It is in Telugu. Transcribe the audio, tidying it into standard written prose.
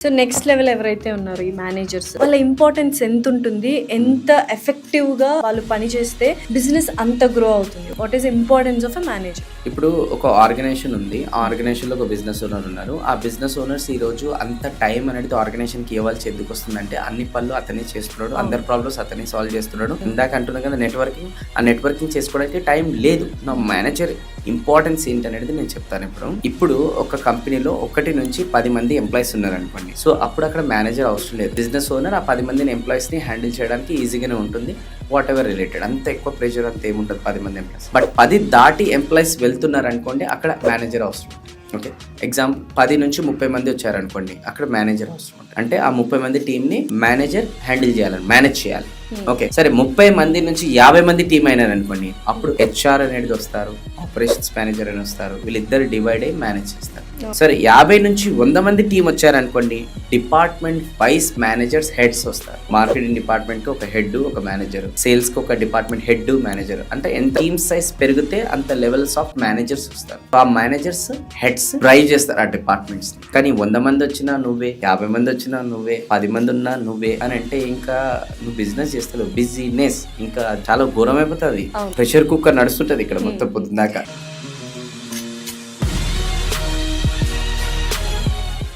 సో నెక్స్ట్ లెవెల్ ఎవరైతే ఉన్నారో ఈ మేనేజర్స్, వాళ్ళ ఇంపార్టెన్స్ ఎంత ఉంటుంది, ఎంత ఎఫెక్టివ్ గా వాళ్ళు పని చేస్తే బిజినెస్ అంత గ్రో అవుతుంది? What is importance of a manager? ఇప్పుడు ఒక ఆర్గనైజేషన్ ఉంది, ఆ ఆర్గనైజేషన్ లో ఒక బిజినెస్ ఓనర్ ఉన్నారు. ఆ బిజినెస్ ఓనర్స్ ఈ రోజు అంత టైం అనేది ఆర్గనైజేషన్ కి ఇవ్వాల్సి ఎందుకు వస్తుందంటే అన్ని పనులు అతనే చేస్తున్నాడు, అందరి ప్రాబ్లమ్స్ అతనే సాల్వ్ చేస్తున్నాడు. ఇందాక అంటున్నా కదా నెట్వర్కింగ్, ఆ నెట్వర్కింగ్ చేసుకోవడానికి టైం లేదు. నా మేనేజర్ ఇంపార్టెన్స్ ఏంటనేది నేను చెప్తాను. ఇప్పుడు ఒక కంపెనీలో 1 నుంచి 10 మంది ఎంప్లాయీస్ ఉన్నారు అనుకోండి. సో అప్పుడు అక్కడ మేనేజర్ అవసరం లేదు. బిజినెస్ ఓనర్ ఆ 10 మందిని ఎంప్లాయీస్ ని హ్యాండిల్ చేయడానికి ఈజీగానే ఉంటుంది. వాట్ ఎవర్ రిలేటెడ్, అంత ఎక్కువ ప్రెషర్ అంత ఏముంటుంది 10 మంది ఎంప్లాయీస్. బట్ 10 దాటి ఎంప్లాయీస్ వెళ్తున్నారు అనుకోండి, అక్కడ మేనేజర్ అవసరం. ఓకే, ఎగ్జాంపుల్ 10 నుంచి 30 మంది వచ్చారనుకోండి, అక్కడ మేనేజర్ అవసరం. అంటే ఆ 30 మంది టీం ని మేనేజర్ హ్యాండిల్ చేయాలని, మేనేజ్ చేయాలి. ఓకే, సరే 30 మంది నుంచి 50 మంది టీం అయినారు అనుకోండి, అప్పుడు హెచ్ఆర్ అనేది వస్తారు, ఆపరేషన్స్ మేనేజర్ అని వస్తారు. వీళ్ళిద్దరు డివైడ్ అయ్యి మేనేజ్ చేస్తారు. సరే 50 నుంచి 100 మంది టీం వచ్చారనుకోండి, డిపార్ట్మెంట్ వైస్ మేనేజర్స్, హెడ్స్ వస్తారు. మార్కెటింగ్ డిపార్ట్మెంట్ కి ఒక హెడ్, ఒక మేనేజర్. సేల్స్ కి ఒక డిపార్ట్మెంట్ హెడ్, మేనేజర్. అంటే ఎంత టీమ్ సైజ్ పెరిగితే అంత లెవెల్స్ ఆఫ్ మేనేజర్స్ వస్తారు. ఆ మేనేజర్స్, హెడ్స్ డ్రైవ్ చేస్తారు ఆ డిపార్ట్మెంట్స్. కానీ 100 మంది వచ్చినా నువ్వే, 50 మంది వచ్చినా నువ్వే, 10 మంది ఉన్నా నువ్వే అని అంటే ఇంకా నువ్వు బిజినెస్ చేస్తావు. బిజినెస్ ఇంకా చాలా ఘోరం అయిపోతుంది. ప్రెషర్ కుక్కర్ నడుస్తుంటది ఇక్కడ మొత్తం పొద్దున్నాక.